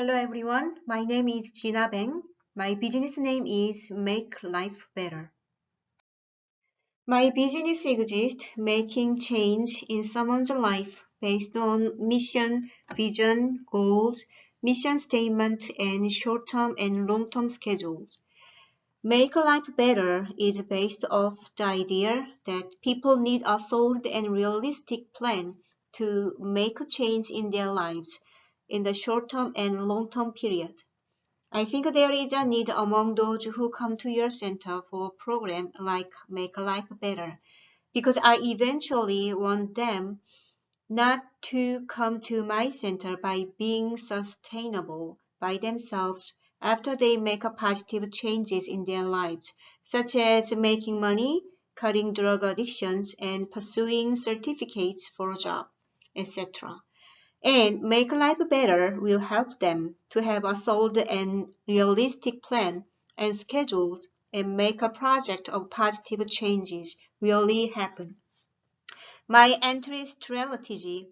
Hello everyone, my name is Gina Beng. My business name is Make Life Better. My business exists making change in someone's life based on mission, vision, goals, mission statement, and short-term and long-term schedules. Make Life Better is based off the idea that people need a solid and realistic plan to make a change in their lives in the short-term and long-term period. I think there is a need among those who come to your center for a program like Make Life Better, because I eventually want them not to come to my center by being sustainable by themselves after they make a positive changes in their lives, such as making money, cutting drug addictions, and pursuing certificates for a job, etc. And Make Life Better will help them to have a solid and realistic plan and schedules and make a project of positive changes really happen. My entry strategy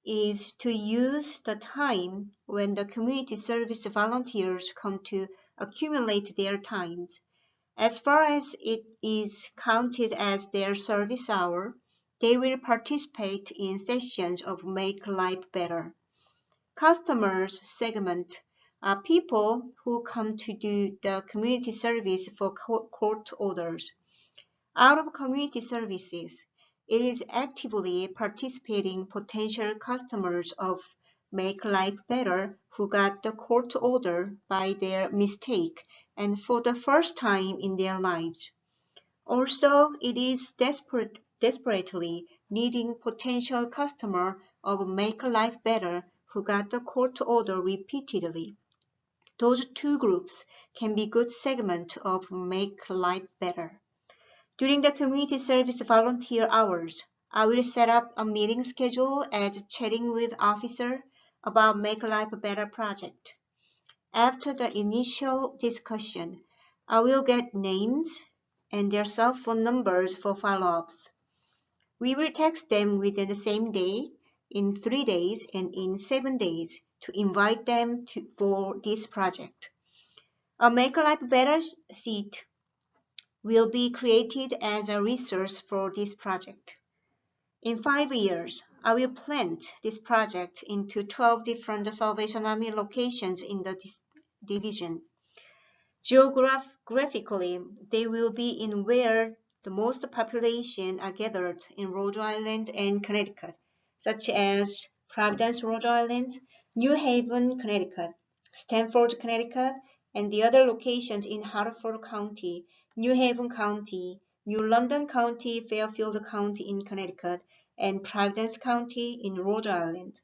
is to use the time when the community service volunteers come to accumulate their times. As far as it is counted as their service hour, they will participate in sessions of Make Life Better. Customers segment are people who come to do the community service for court orders. Out of community services, it is actively participating potential customers of Make Life Better who got the court order by their mistake and for the first time in their lives. Also, it is desperately needing potential customer of Make Life Better who got the court order repeatedly. Those two groups can be good segment of Make Life Better. During the community service volunteer hours, I will set up a meeting schedule as chatting with officer about Make Life Better project. After the initial discussion, I will get names and their cell phone numbers for follow-ups. We will text them within the same day, in 3 days, and in 7 days to invite them for this project. A Make Life Better sheet will be created as a resource for this project. In 5 years, I will plant this project into 12 different Salvation Army locations in the division. Geographically, they will be in where the most population are gathered in Rhode Island and Connecticut, such as Providence, Rhode Island, New Haven, Connecticut, Stamford, Connecticut, and the other locations in Hartford County, New Haven County, New London County, Fairfield County in Connecticut, and Providence County in Rhode Island.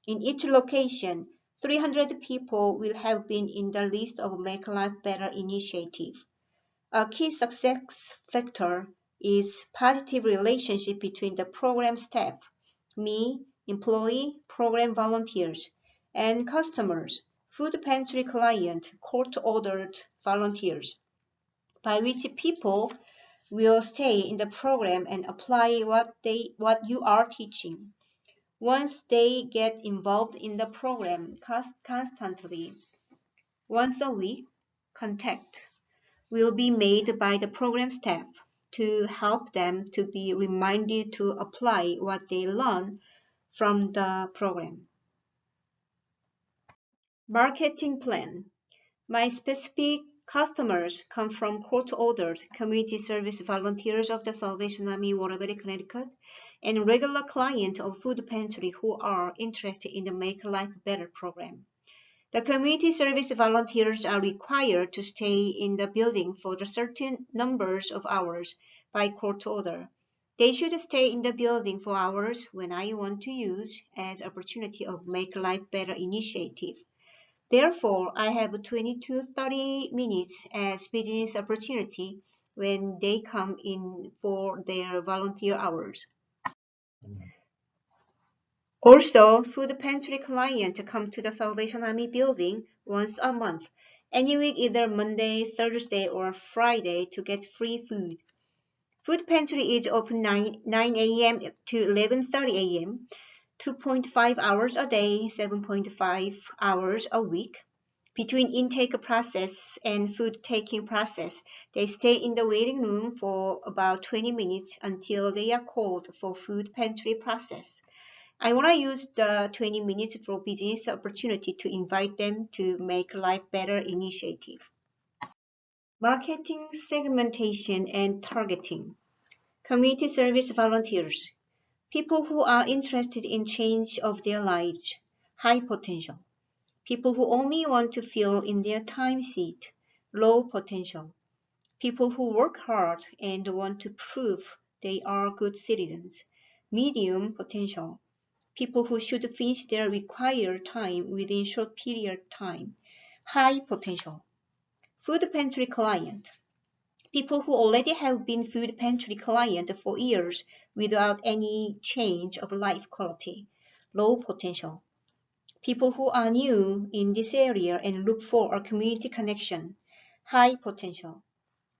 In each location, 300 people will have been in the list of Make Life Better initiative. A key success factor is positive relationship between the program staff, me, employee, program volunteers, and customers, food pantry client, court-ordered volunteers, by which people will stay in the program and apply what you are teaching. Once they get involved in the program constantly, once a week, contact will be made by the program staff to help them to be reminded to apply what they learn from the program. Marketing plan. My specific customers come from court-ordered community service volunteers of the Salvation Army, Waterbury, Connecticut, and regular clients of Food Pantry who are interested in the Make Life Better program. The community service volunteers are required to stay in the building for a certain numbers of hours by court order. They should stay in the building for hours when I want to use as opportunity of Make Life Better initiative. Therefore, I have 20 to 30 minutes as business opportunity when they come in for their volunteer hours. Also, food pantry clients come to the Salvation Army building once a month, any week either Monday, Thursday, or Friday to get free food. Food pantry is open 9 a.m. to 11:30 a.m. 2.5 hours a day, 7.5 hours a week. Between intake process and food taking process, they stay in the waiting room for about 20 minutes until they are called for food pantry process. I want to use the 20 minutes for business opportunity to invite them to Make Life Better initiative. Marketing segmentation and targeting. Community service volunteers. People who are interested in change of their lives. High potential. People who only want to fill in their time sheet. Low potential. People who work hard and want to prove they are good citizens. Medium potential. People who should finish their required time within short period of time. High potential. Food pantry client. People who already have been food pantry client for years without any change of life quality. Low potential. People who are new in this area and look for a community connection. High potential.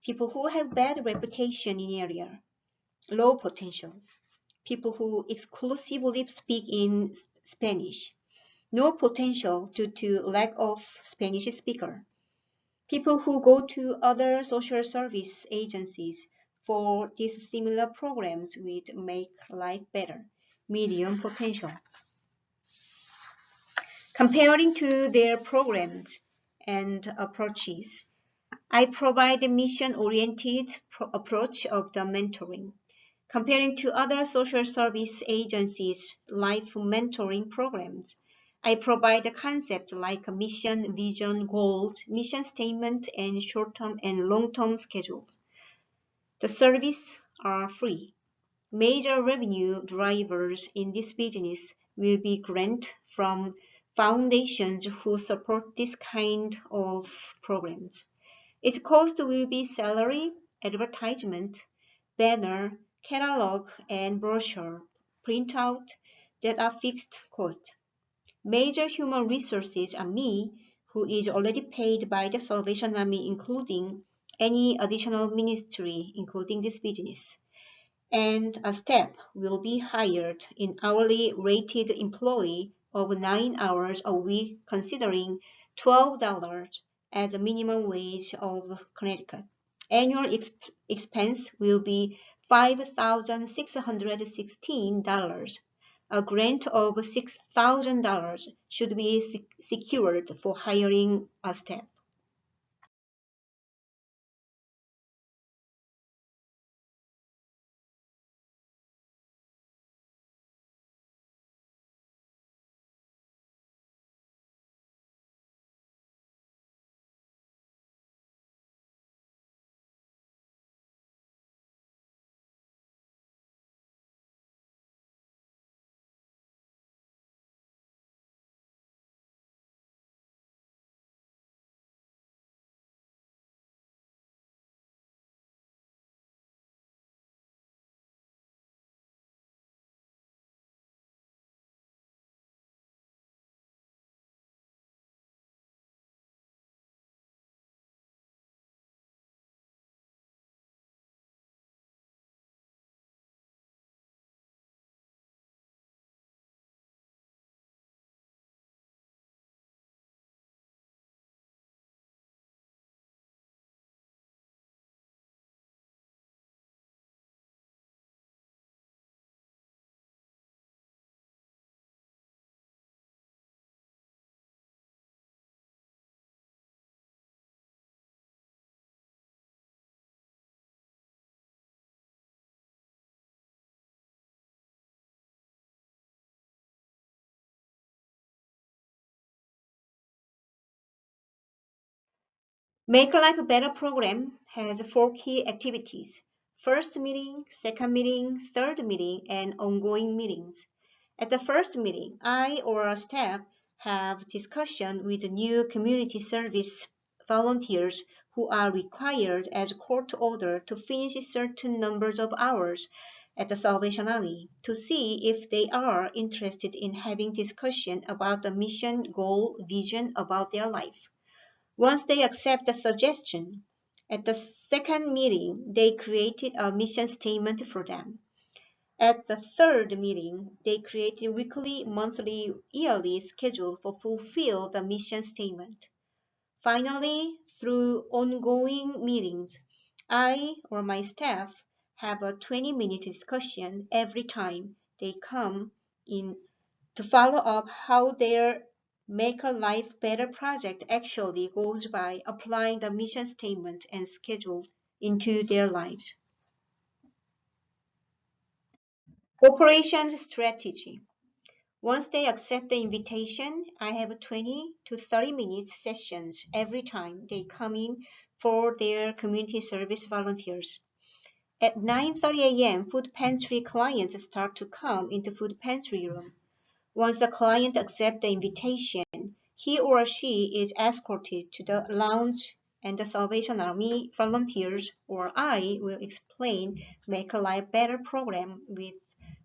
People who have bad reputation in area. Low potential. People who exclusively speak in Spanish. No potential due to lack of Spanish speaker. People who go to other social service agencies for these similar programs with Make Life Better. Medium potential. Comparing to their programs and approaches, I provide a mission-oriented approach of the mentoring. Comparing to other social service agencies' life mentoring programs, I provide a concept like a mission, vision, goals, mission statement, and short-term and long-term schedules. The services are free. Major revenue drivers in this business will be grants from foundations who support this kind of programs. Its cost will be salary, advertisement, banner, catalog, and brochure printout that are fixed costs. Major human resources are me, who is already paid by the Salvation Army, including any additional ministry, including this business. And a staff will be hired in hourly rated employee of 9 hours a week, considering $12 as a minimum wage of Connecticut. Annual expense will be $5,616. A grant of $6,000 should be secured for hiring a staff. Make Life Better program has 4 key activities: first meeting, second meeting, third meeting, and ongoing meetings. At the first meeting, I or our staff have discussion with the new community service volunteers who are required as court order to finish certain numbers of hours at the Salvation Army to see if they are interested in having discussion about the mission, goal, vision about their life. Once they accept the suggestion, at the second meeting, they created a mission statement for them. At the third meeting, they create a weekly, monthly, yearly schedule for fulfill the mission statement. Finally, through ongoing meetings, I or my staff have a 20-minute discussion every time they come in to follow up how their Make Our Life Better project actually goes by applying the mission statement and schedule into their lives. Operations strategy. Once they accept the invitation, I have 20 to 30 minutes sessions every time they come in for their community service volunteers. At 9:30 a.m., food pantry clients start to come into food pantry room. Once the client accepts the invitation, he or she is escorted to the lounge and the Salvation Army volunteers or I will explain Make a Life Better program with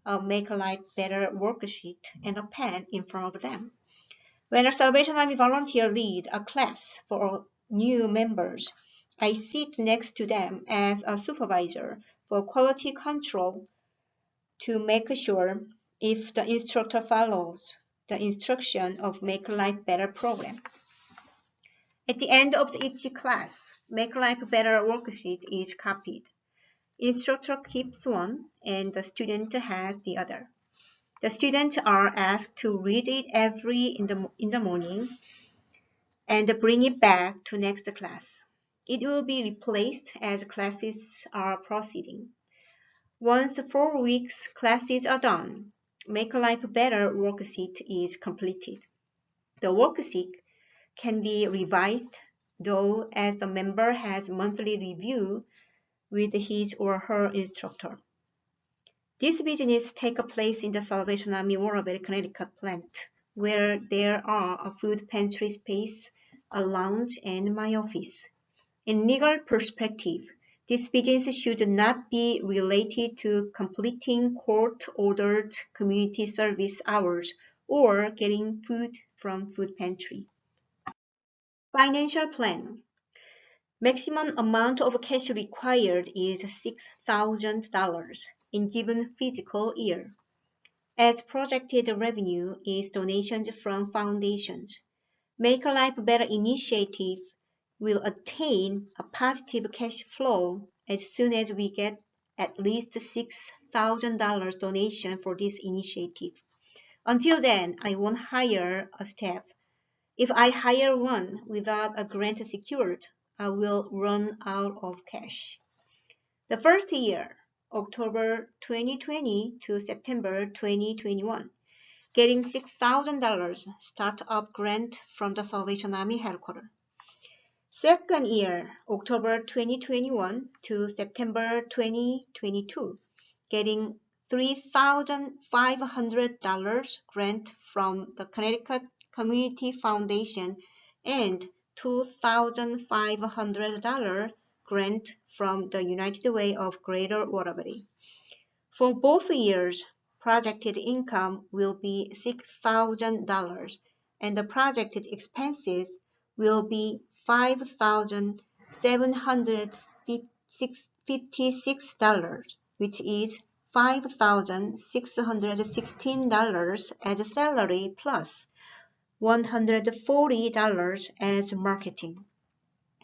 a Make a Life Better worksheet and a pen in front of them. When a Salvation Army volunteer leads a class for new members, I sit next to them as a supervisor for quality control to make sure if the instructor follows the instruction of Make Life Better program. At the end of each class, Make Life Better worksheet is copied. Instructor keeps one and the student has the other. The students are asked to read it in the morning and bring it back to next class. It will be replaced as classes are proceeding. Once 4 weeks classes are done, Make Life Better worksheet is completed. The worksheet can be revised, though, as the member has monthly review with his or her instructor. This business takes place in the Salvation Army Waterbury, Connecticut plant, where there are a food pantry space, a lounge, and my office. In legal perspective, this business should not be related to completing court-ordered community service hours or getting food from food pantry. Financial plan. Maximum amount of cash required is $6,000 in given fiscal year. As projected revenue is donations from foundations. Make a Life Better initiative will attain a positive cash flow as soon as we get at least $6,000 donation for this initiative. Until then, I won't hire a staff. If I hire one without a grant secured, I will run out of cash. The first year, October 2020 to September 2021, getting $6,000 startup grant from the Salvation Army headquarters. Second year, October 2021 to September 2022, getting $3,500 grant from the Connecticut Community Foundation and $2,500 grant from the United Way of Greater Waterbury. For both years, projected income will be $6,000 and the projected expenses will be $5,756, which is $5,616 as salary plus $140 as marketing.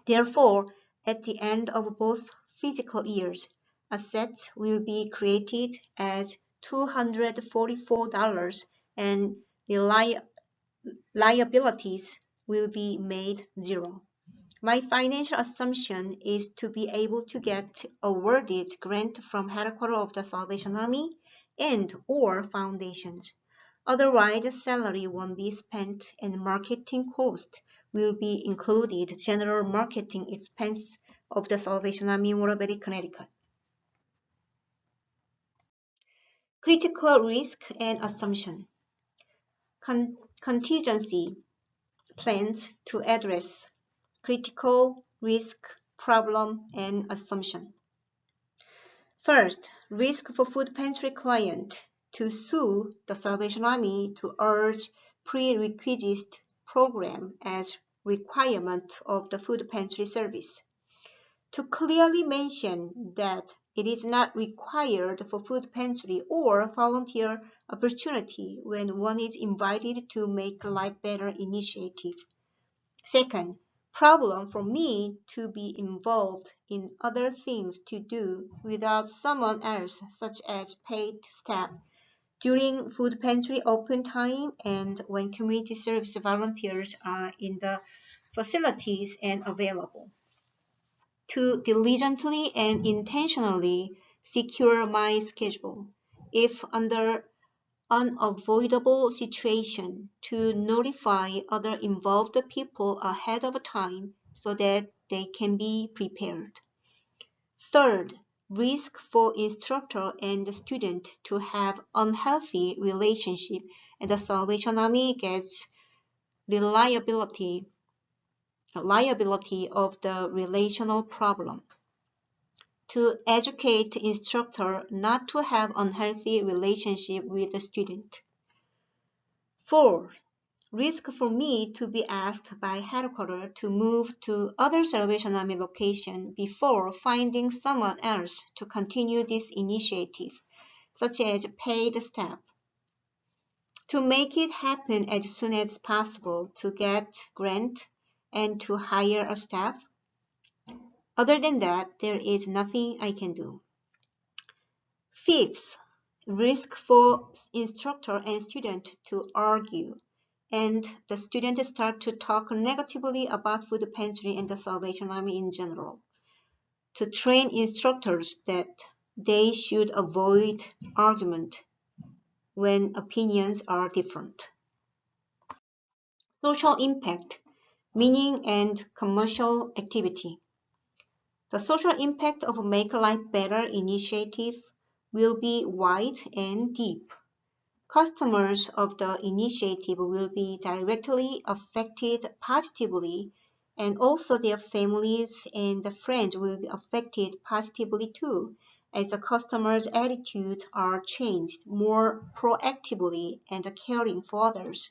Therefore, at the end of both fiscal years, assets will be created as $244 and the liabilities will be made zero. My financial assumption is to be able to get awarded grant from headquarters of the Salvation Army and or foundations. Otherwise, salary won't be spent and marketing cost will be included general marketing expense of the Salvation Army Waterbury, Connecticut. Critical risk and assumption. Contingency plans to address critical risk, problem, and assumption. First, risk for food pantry client to sue the Salvation Army to urge prerequisite program as requirement of the food pantry service. To clearly mention that It is not required for food pantry or volunteer opportunity when one is invited to make life better initiative. Second, problem for me to be involved in other things to do without someone else, such as paid staff during food pantry open time and when community service volunteers are in the facilities and available. To diligently and intentionally secure my schedule. If under unavoidable situation, to notify other involved people ahead of time so that they can be prepared. Third, risk for instructor and student to have unhealthy relationship and the Salvation Army gets liability of the relational problem. To educate instructor not to have unhealthy relationship with the student. Fourth, risk for me to be asked by headquarters to move to other Salvation Army location before finding someone else to continue this initiative, such as paid staff. To make it happen as soon as possible to get grant and to hire a staff. Other than that, there is nothing I can do. Fifth, risk for instructor and student to argue, and the students start to talk negatively about food pantry and the Salvation Army in general. To train instructors that they should avoid argument when opinions are different. Social impact, meaning and commercial activity. The social impact of Make Life Better initiative will be wide and deep. Customers of the initiative will be directly affected positively, and also their families and friends will be affected positively too, as the customers' attitudes are changed more proactively and caring for others.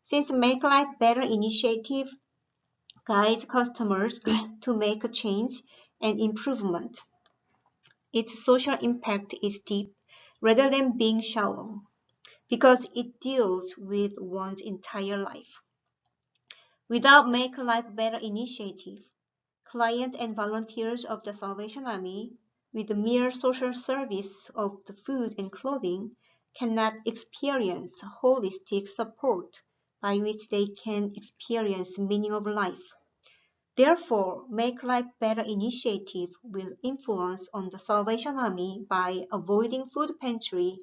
Since Make Life Better initiative guides customers to make a change and improvement, its social impact is deep rather than being shallow, because it deals with one's entire life. Without Make Life Better initiative, clients and volunteers of the Salvation Army, with the mere social service of the food and clothing, cannot experience holistic support by which they can experience meaning of life. Therefore, Make Life Better initiative will influence on the Salvation Army by avoiding food pantry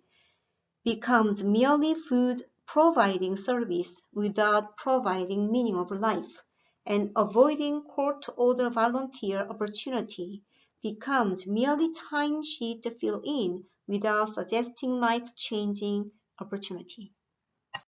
becomes merely food providing service without providing meaning of life, and avoiding court order volunteer opportunity becomes merely time sheet fill in without suggesting life changing opportunity.